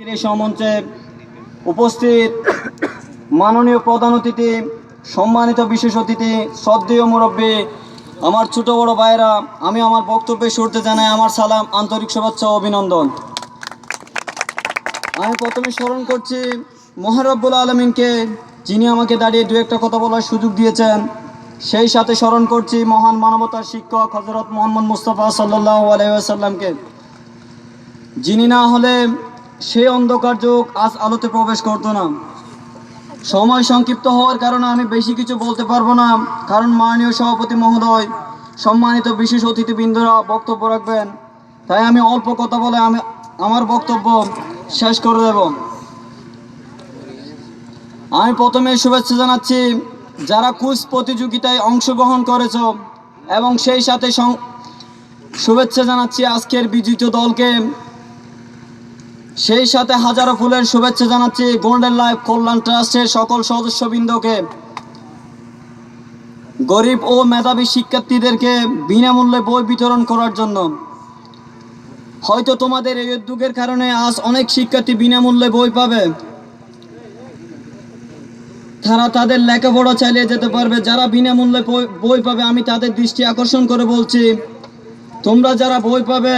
এই সমঞ্চে উপস্থিত মাননীয় প্রধান অতিথি, সম্মানিত বিশেষ অতিথি, শ্রদ্ধেয় মুরব্বী, আমার ছোট বড় ভাইয়েরা, আমি আমার বক্তব্যের শুরুতে জানাই আমার সালাম, আন্তরিক শুভেচ্ছা ও অভিনন্দন। আমি প্রথমে স্মরণ করছি মহান রব্বুল আলামিনকে, যিনি আমাকে দাঁড়িয়ে দু একটা কথা বলার সুযোগ দিয়েছেন। সেই সাথে স্মরণ করছি মহান মানবতার শিক্ষক হযরত মুহাম্মদ মুস্তাফা সাল্লাল্লাহু আলাইহি ওয়াসাল্লামকে, যিনি না হলে সেই অন্ধকার যুগ আজ আলোতে প্রবেশ করতো না। সময় সংক্ষিপ্ত হওয়ার কারণে আমি বেশি কিছু বলতে পারবো না, কারণ মাননীয় সভাপতি মহোদয়, সম্মানিত বিশেষ অতিথিবৃন্দরা বক্তব্য রাখবেন। তাই আমি অল্প কথা বলে আমার বক্তব্য শেষ করে দেব। আমি প্রথমে শুভেচ্ছা জানাচ্ছি যারা কুইজ প্রতিযোগিতায় অংশগ্রহণ করেছ, এবং সেই সাথে শুভেচ্ছা জানাচ্ছি আজকের বিজিত দলকে। সেই সাথে হাজারো ফুলের শুভেচ্ছা জানাচ্ছি গোল্ডেন লাইফ কল্যাণ ট্রাস্টের সকল সদস্যবৃন্দকে, গরিব ও মেধাবী শিক্ষার্থীদেরকে বিনামূল্যে বই বিতরণ করার জন্য। হয়তো তোমাদের এই উদ্যোগের কারণে আজ অনেক শিক্ষার্থী বিনামূল্যে বই পাবে, তারা তাদের লেখাপড়া চালিয়ে যেতে পারবে। যারা বিনামূল্যে বই পাবে, আমি তাদের দৃষ্টি আকর্ষণ করে বলছি, তোমরা যারা বই পাবে,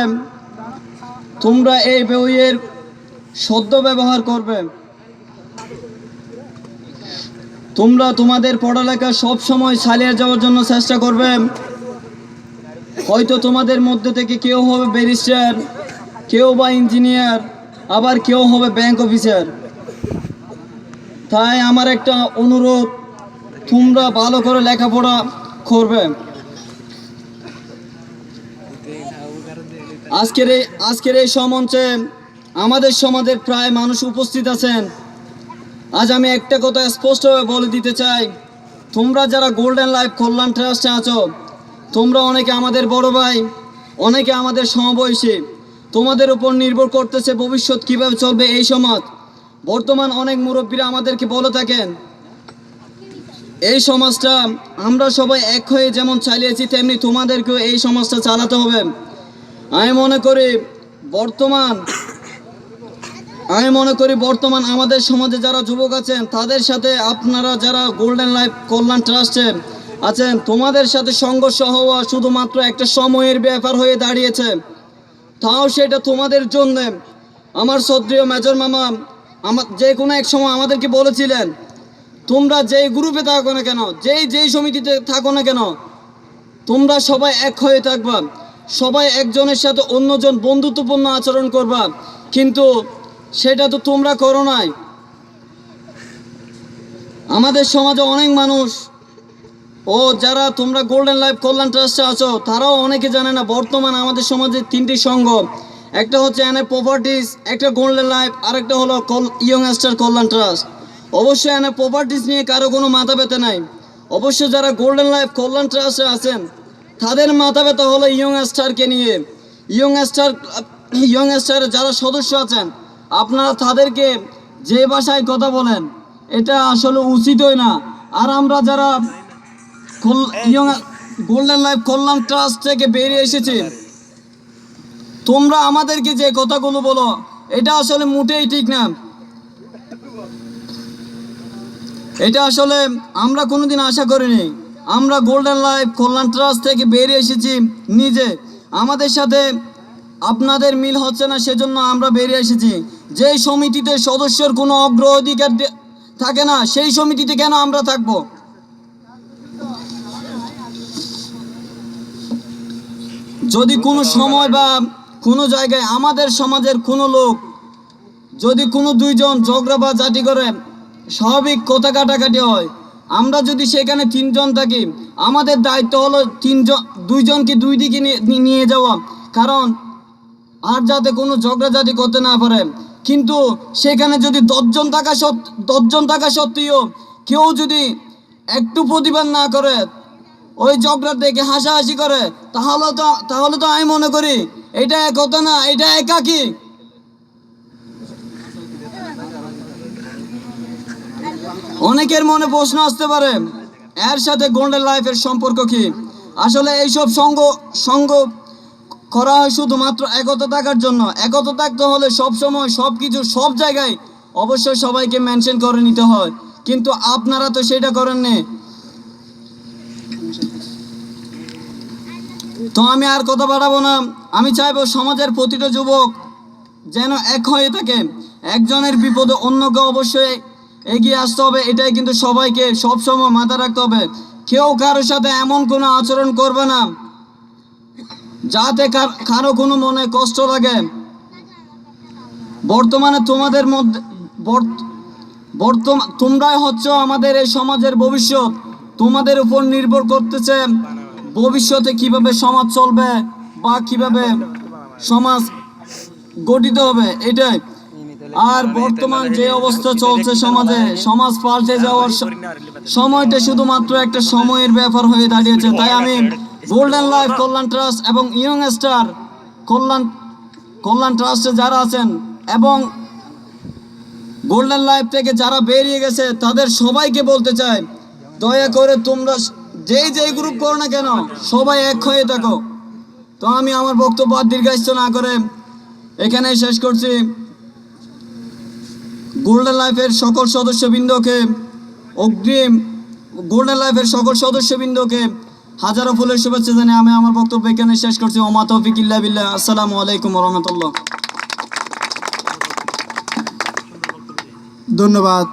তোমরা এই বইয়ের সদ্য ব্যবহার করবে। তোমরা তোমাদের পড়ালেখা সব সময় চালিয়ে যাওয়ার জন্য চেষ্টা করবে। হয়তো তোমাদের মধ্যে থেকে কেউ হবে ব্যারিস্টার, কেউ বা ইঞ্জিনিয়ার, আবার কেউ হবে ব্যাংক অফিসার। তাই আমার একটা অনুরোধ, তোমরা ভালো করে লেখাপড়া করবে। আজকের এই সমঞ্চে আমাদের সমাজের প্রায় মানুষ উপস্থিত আছেন। আজ আমি একটা কথা স্পষ্টভাবে বলে দিতে চাই, তোমরা যারা গোল্ডেন লাইফ কল্যাণ ট্রাস্টে আছো, তোমরা অনেকে আমাদের বড় ভাই, অনেকে আমাদের সমবয়সী। তোমাদের উপর নির্ভর করতেছে ভবিষ্যৎ কীভাবে চলবে এই সমাজ। বর্তমান অনেক মুরব্বীরা আমাদেরকে বলে থাকেন, এই সমাজটা আমরা সবাই এক হয়ে যেমন চালিয়েছি, তেমনি তোমাদেরকেও এই সমাজটা চালাতে হবে। আমি মনে করি বর্তমান আমাদের সমাজে যারা যুবক আছেন, তাদের সাথে আপনারা যারা গোল্ডেন লাইফ কল্যাণ ট্রাস্টে আছেন, তোমাদের সাথে সংঘর্ষ হওয়া শুধুমাত্র একটা সময়ের ব্যাপার হয়ে দাঁড়িয়েছে। তাও সেটা তোমাদের জন্য। আমার শ্রদ্ধেয় মেজর মামা যে কোনো এক সময় আমাদেরকে বলেছিলেন, তোমরা যেই গ্রুপে থাকো না কেন, যেই সমিতিতে থাকো না কেন, তোমরা সবাই এক হয়ে থাকবা, সবাই একজনের সাথে অন্যজন বন্ধুত্বপূর্ণ আচরণ করবা। কিন্তু সেটা তো তোমরা করো নাই। আমাদের সমাজে অনেক মানুষ ও যারা তোমরা গোল্ডেন লাইফ কল্যাণ ট্রাস্টে আছো, তারাও অনেকে জানে না বর্তমান আমাদের সমাজে তিনটি সংঘ, একটা হচ্ছে এনএ প্রপার্টিজ, একটা গোল্ডেন লাইফ, আরেকটা হলো ইয়ংস্টার কল্যাণ ট্রাস্ট। অবশ্যই এনএ প্রপার্টিজ নিয়ে কারো কোনো মাথা ব্যথা নাই। অবশ্য যারা গোল্ডেন লাইফ কল্যাণ ট্রাস্টে আছেন, তাদের মাথা ব্যথা হলো ইয়ংস্টারকে নিয়ে। ইয়ংস্টারের যারা সদস্য আছেন, আপনারা তাদেরকে যে ভাষায় কথা বলেন, এটা আসলে উচিতই না। আর আমরা যারা গোল্ডেন লাইফ কল্যাণ ট্রাস্ট থেকে বেরিয়ে এসেছি, তোমরা আমাদেরকে যে কথাগুলো বলো, এটা আসলে মোটেই ঠিক না। এটা আসলে আমরা কোনোদিন আশা করিনি। আমরা গোল্ডেন লাইফ কল্যাণ ট্রাস্ট থেকে বেরিয়ে এসেছি নিজে, আমাদের সাথে আপনাদের মিল হচ্ছে না, সেজন্য আমরা বেরিয়ে এসেছি। যেই সমিতিতে সদস্যর কোনো অগ্রাধিকার থাকে না, সেই সমিতিতে কেন আমরা থাকব? যদি কোনো সময় বা কোনো জায়গায় আমাদের সমাজের কোনো লোক, যদি কোনো দুইজন ঝগড়া বা জাতি করে, স্বাভাবিক কথা কাটাকাটি হয়, আমরা যদি সেখানে তিনজন থাকি, আমাদের দায়িত্ব হলো দুইজনকে দুই দিকে নিয়ে যাওয়া, কারণ আর যাতে কোনো ঝগড়াঝাটি করতে না পারে। কিন্তু সেখানে যদি 10জন থাকা সত্ত্বেও কেউ যদি একটু প্রতিবাদ না করে, ওই ঝগড়া দেখে হাসাহাসি করে, তাহলে তো আমি মনে করি এটা একতা না, এটা একাকী। অনেকের মনে প্রশ্ন আসতে পারে, এর সাথে গোল্ডেন লাইফের সম্পর্ক কি? আসলে এইসব করা হয় শুধুমাত্র একতা থাকার জন্য। একতা থাকতে হলে সব সময় সব কিছু সব জায়গায় অবশ্যই সবাইকে মেনশন করে নিতে হয়, কিন্তু আপনারা তো সেটা করেননি। তো আমি আর কথা বাড়াবো না। আমি চাইবো সমাজের প্রতিটা যুবক যেন এক হয়ে থাকে। একজনের বিপদে অন্যকে অবশ্যই এগিয়ে আসতে হবে, এটাই কিন্তু সবাইকে সব সময় মাথায় রাখতে হবে। কেউ কারোর সাথে এমন কোনো আচরণ করবে না যাতে কারো কোনো মনে কষ্ট লাগে। বর্তমানে তোমাদের মধ্যে তোমরাই হচ্ছে আমাদের এই সমাজের ভবিষ্যৎ। তোমাদের উপর নির্ভর করতেছে ভবিষ্যতে কিভাবে সমাজ চলবে বা কিভাবে সমাজ গঠিত হবে, এটাই। আর বর্তমান যে অবস্থা চলছে সমাজে, সমাজ পাল্টে যাওয়ার সময়টা শুধুমাত্র একটা সময়ের ব্যাপার হয়ে দাঁড়িয়েছে। তাই আমি গোল্ডেন লাইফ কল্যাণ ট্রাস্ট এবং ইয়ং স্টার কল্যাণ ট্রাস্টে যারা আছেন এবং গোল্ডেন লাইফ থেকে যারা বেরিয়ে গেছে তাদের সবাইকে বলতে চাই, দয়া করে তোমরা যেই গ্রুপ করো না কেন সবাই এক হয়ে থাকো। তো আমি আমার বক্তব্য আর দীর্ঘায়িত না করে এখানেই শেষ করছি। গোল্ডেন লাইফের সকল সদস্যবৃন্দকে অগ্রিম হাজারো ফুলের শুভেচ্ছা জানিয়ে আমি আমার বক্তব্য এখানে শেষ করছি। ওমা তৌফিক ইল্লা বিল্লাহ। আসসালামু আলাইকুম ওয়া রাহমাতুল্লাহ। ধন্যবাদ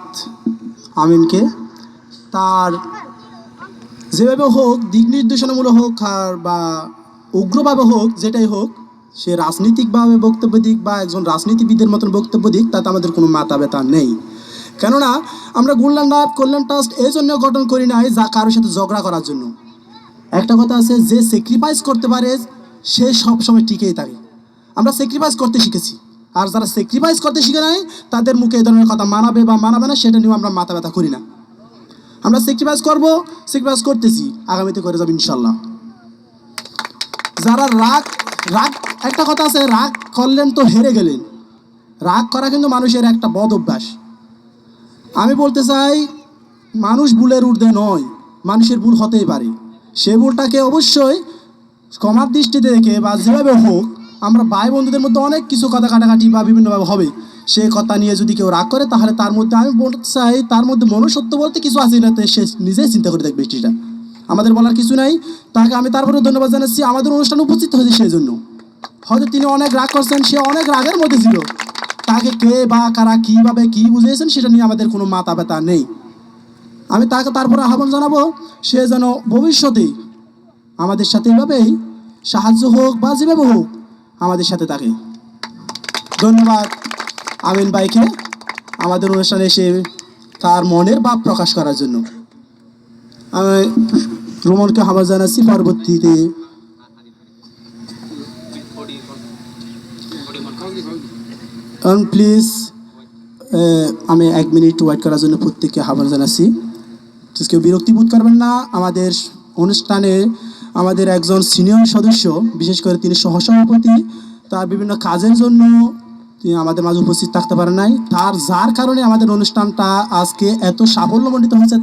আমিনকে। তার যেভাবে হোক, দিক নির্দেশনামূলক হোক আর বা উগ্রভাবে হোক, যেটাই হোক, সে রাজনৈতিকভাবে বক্তব্য দিক বা একজন রাজনীতিবিদের মতন বক্তব্য দিক, তাতে আমাদের কোনো মাথা ব্যথা নেই। কেননা আমরা গোল্ডেন লাইফ কল্যাণ ট্রাস্ট এই জন্য গঠন করি নাই যা কারোর সাথে ঝগড়া করার জন্য। একটা কথা আছে, যে স্যাক্রিফাইস করতে পারে সে সবসময় টিকেই থাকে। আমরা স্যাক্রিফাইস করতে শিখেছি, আর যারা স্যাক্রিফাইস করতে শিখে নাই তাদের মুখে এই ধরনের কথা মানাবে বা মানাবে না সেটা নিয়েও আমরা মাথা ব্যথা করি না। আমরা স্যাক্রিফাইস করবো, স্যাক্রিফাইস করতেছি, আগামীতে করে যাবো ইনশাল্লাহ। যারা রাগ একটা কথা আছে, রাগ করলেন তো হেরে গেলেন। রাগ করা কিন্তু মানুষের একটা বদ অভ্যাস। আমি বলতে চাই, মানুষ ভুলের ঊর্ধ্বে নয়, মানুষের ভুল হতেই পারে। সে ভুলটাকে অবশ্যই ক্ষমার দৃষ্টিতে দেখে বা যেভাবে হোক, আমরা ভাই বন্ধুদের মধ্যে অনেক কিছু কথা কাটাকাটি বা বিভিন্নভাবে হবে, সেই কথা নিয়ে যদি কেউ রাগ করে তাহলে তার মধ্যে, আমি বলতে চাই, তার মধ্যে মনুষ্যত্ব বলতে কিছু আছে না, সে নিজেই চিন্তা করে দেখবে। সেটা আমাদের বলার কিছু নাই। তাকে আমি তারপরে ধন্যবাদ জানাচ্ছি আমাদের অনুষ্ঠানে উপস্থিত হয়েছে সেই জন্য। হয়তো তিনি অনেক রাগ করছেন, সে অনেক রাগের মধ্যে ছিল, তাকে কে বা কারা কীভাবে কী বুঝিয়েছেন সেটা নিয়ে আমাদের কোনো মাথা ব্যথা নেই। আমি তাকে তারপরে আহ্বান জানাবো, সে যেন ভবিষ্যতে আমাদের সাথে এভাবেই সাহায্য হোক বা যেভাবে হোক আমাদের সাথে থাকে। ধন্যবাদ আমিন ভাইকে আমাদের অনুষ্ঠানে এসে তার মনের ভাব প্রকাশ করার জন্য। আমি রোমনকে আহ্বান জানাচ্ছি পরবর্তীতে। প্লিজ আমি 1 মিনিট ওয়েট করার জন্য প্রত্যেককে আহ্বান জানাচ্ছি। কেউ বিরক্তি বোধ করবেন না। আমাদের অনুষ্ঠানে আমাদের একজন সিনিয়র সদস্য, বিশেষ করে তিনি সহসভাপতি, তার বিভিন্ন কাজের জন্য তিনি আমাদের মাঝে উপস্থিত থাকতে পারেন নাই। যার কারণে আমাদের অনুষ্ঠানটা আজকে এত সাফল্যমণ্ডিত হয়েছে।